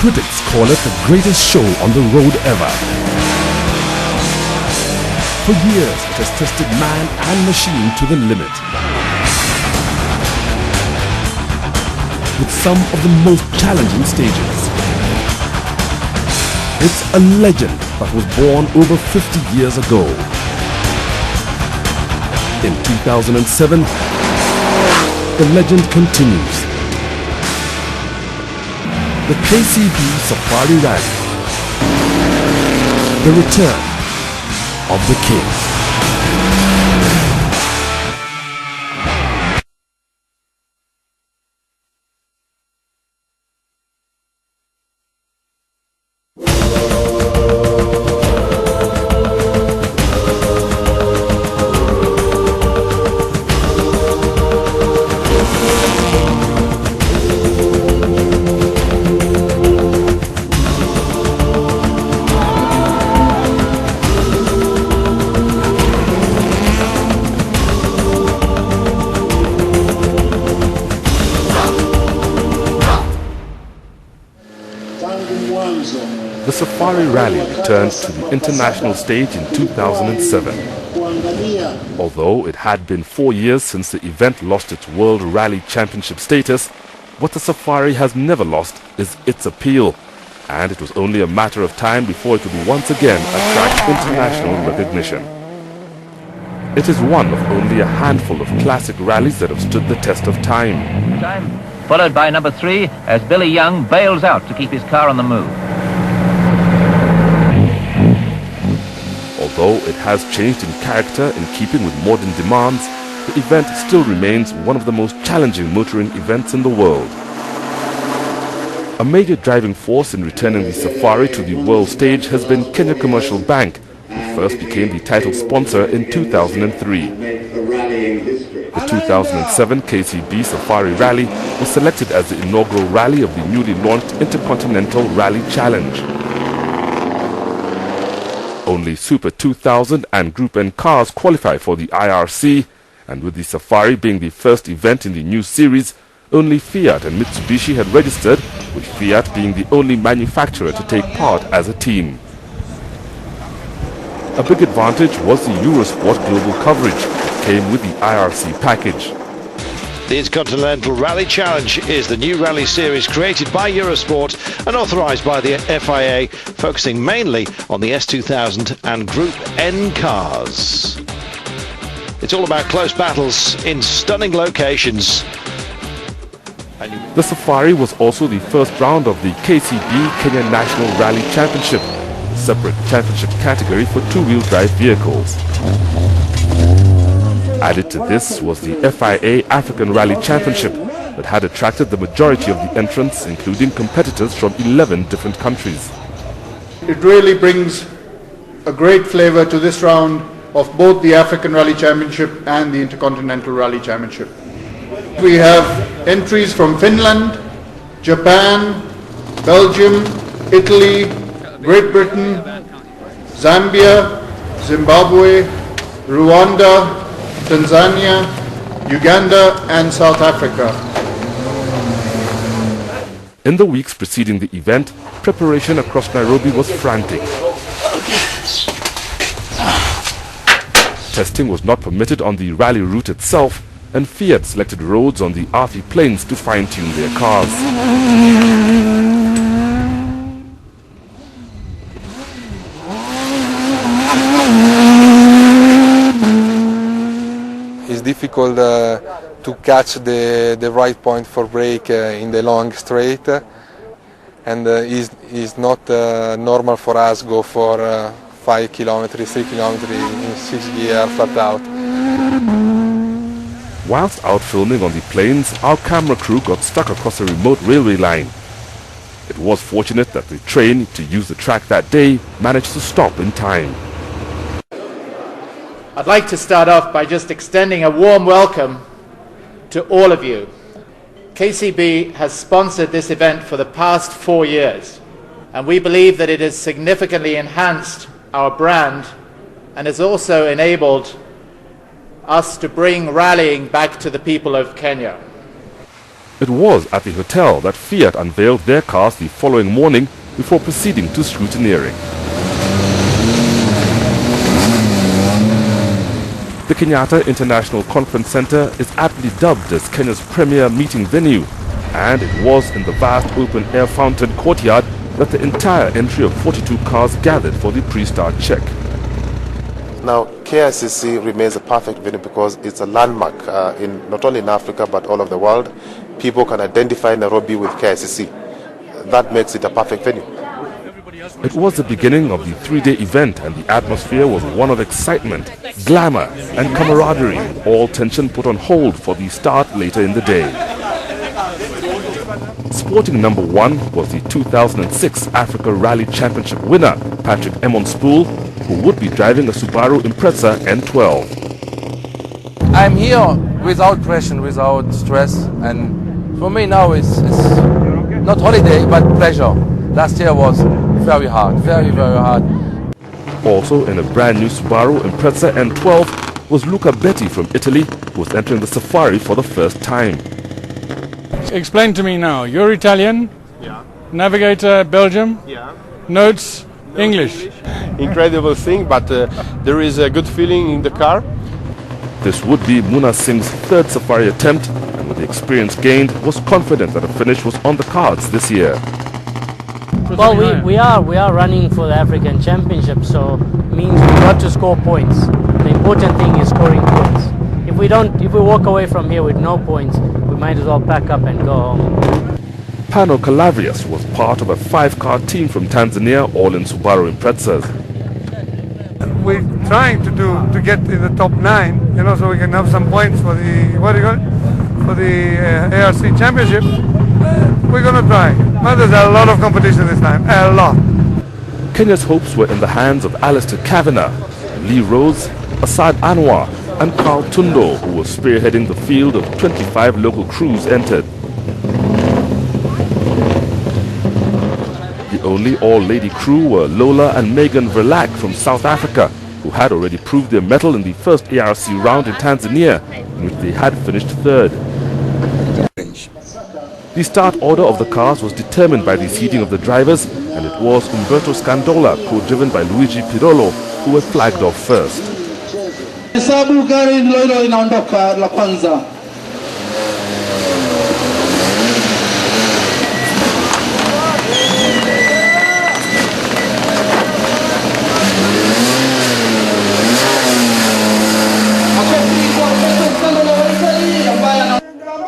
Critics call it the greatest show on the road ever. For years, it has tested man and machine to the limit, with some of the most challenging stages. It's a legend that was born over 50 years ago. In 2007, the legend continues. The KCB Safari Rally. The return of the king. The Safari Rally returned to the international stage in 2007. Although it had been 4 years since the event lost its World Rally Championship status, what the Safari has never lost is its appeal, and it was only a matter of time before it would once again attract international recognition. It is one of only a handful of classic rallies that have stood the test of time. Followed by number 3 as Billy Young bails out to keep his car on the move. Although it has changed in character in keeping with modern demands, the event still remains one of the most challenging motoring events in the world. A major driving force in returning the Safari to the world stage has been Kenya Commercial Bank, who first became the title sponsor in 2003. The 2007 KCB Safari Rally was selected as the inaugural rally of the newly launched Intercontinental Rally Challenge. Only Super 2000 and Group N cars qualify for the IRC, and with the Safari being the first event in the new series, only Fiat and Mitsubishi had registered, with Fiat being the only manufacturer to take part as a team. A big advantage was the Eurosport global coverage that came with the IRC package. The Intercontinental Rally Challenge is the new rally series created by Eurosport and authorised by the FIA, focusing mainly on the S2000 and Group N cars. It's all about close battles in stunning locations. The Safari was also the first round of the KCB Kenya National Rally Championship, a separate championship category for two-wheel drive vehicles. Added to this was the FIA African Rally Championship that had attracted the majority of the entrants, including competitors from 11 different countries. It really brings a great flavour to this round of both the African Rally Championship and the Intercontinental Rally Championship. We have entries from Finland, Japan, Belgium, Italy, Great Britain, Zambia, Zimbabwe, Rwanda, Tanzania, Uganda and South Africa. In the weeks preceding the event, preparation across Nairobi was frantic. Testing was not permitted on the rally route itself, and Fiat selected roads on the Athi Plains to fine-tune their cars. It's difficult to catch the right point for brake in the long straight, and it's not normal for us go for 5 kilometers, 3 kilometers in 6 gear flat out. Whilst out filming on the plains, our camera crew got stuck across a remote railway line. It was fortunate that the train to use the track that day managed to stop in time. I'd like to start off by just extending a warm welcome to all of you. KCB has sponsored this event for the past 4 years, and we believe that it has significantly enhanced our brand and has also enabled us to bring rallying back to the people of Kenya. It was at the hotel that Fiat unveiled their cars the following morning before proceeding to scrutineering. The Kenyatta International Conference Center is aptly dubbed as Kenya's premier meeting venue, and it was in the vast open-air fountain courtyard that the entire entry of 42 cars gathered for the pre-start check. Now, KICC remains a perfect venue because it's a landmark in not only in Africa but all over the world. People can identify Nairobi with KICC. That makes it a perfect venue. It was the beginning of the three-day event, and the atmosphere was one of excitement, glamour and camaraderie, all tension put on hold for the start later in the day. Sporting number one was the 2006 Africa Rally Championship winner, Patrick Spool, who would be driving a Subaru Impreza N12. I'm here without pressure, without stress, and for me now it's not holiday but pleasure. Last year was very hard, very hard. Also in a brand new Subaru Impreza N12 was Luca Betti from Italy, who was entering the Safari for the first time. Explain to me now, you're Italian, yeah. Navigator Belgium, Yeah. notes English. Incredible thing, but there is a good feeling in the car. This would be Muna Singh's third Safari attempt, and with the experience gained, was confident that a finish was on the cards this year. Well, we are running for the African Championship, so it means we got to score points. The important thing is scoring points. If we walk away from here with no points, we might as well pack up and go home. Pano Calavius was part of a 5-car team from Tanzania, all in Subaru Imprezas. We're trying to get in the top 9, so we can have some points for the for the IRC Championship. We're going to try. But there's a lot of competition this time, a lot. Kenya's hopes were in the hands of Alistair Kavanagh, Lee Rose, Asad Anwar, and Carl Tundo, who was spearheading the field of 25 local crews entered. The only all-lady crew were Lola and Megan Verlack from South Africa, who had already proved their mettle in the first ARC round in Tanzania, in which they had finished third. The start order of the cars was determined by the seating of the drivers, and it was Umberto Scandola, co-driven by Luigi Pirolo, who were flagged off first.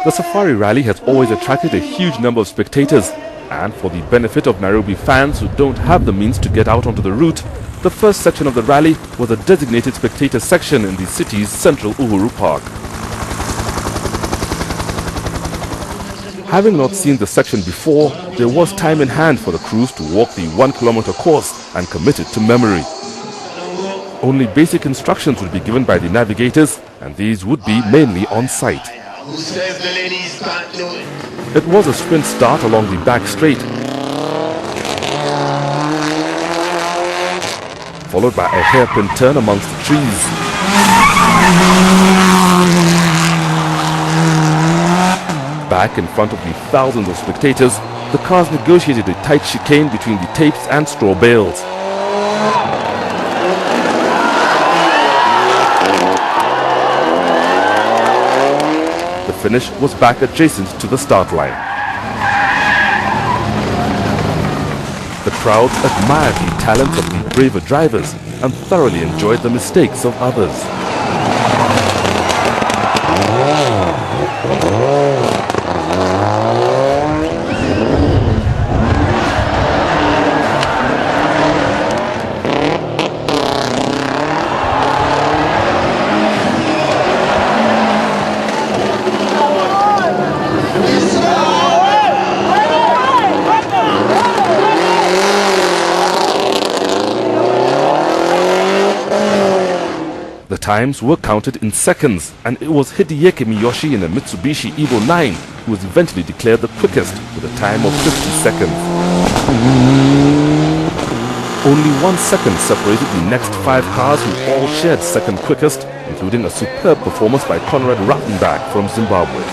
The Safari Rally has always attracted a huge number of spectators, and for the benefit of Nairobi fans who don't have the means to get out onto the route, the first section of the rally was a designated spectator section in the city's central Uhuru Park. Having not seen the section before, there was time in hand for the crews to walk the 1-kilometer course and commit it to memory. Only basic instructions would be given by the navigators, and these would be mainly on site. It was a sprint start along the back straight, followed by a hairpin turn amongst the trees. Back in front of the thousands of spectators, the cars negotiated a tight chicane between the tapes and straw bales. The finish was back adjacent to the start line. The crowd admired the talent of the braver drivers and thoroughly enjoyed the mistakes of others. The times were counted in seconds, and it was Hideyeki Miyoshi in a Mitsubishi Evo 9 who was eventually declared the quickest with a time of 50 seconds. Only 1 second separated the next 5 cars who all shared second quickest, including a superb performance by Conrad Rattenbach from Zimbabwe.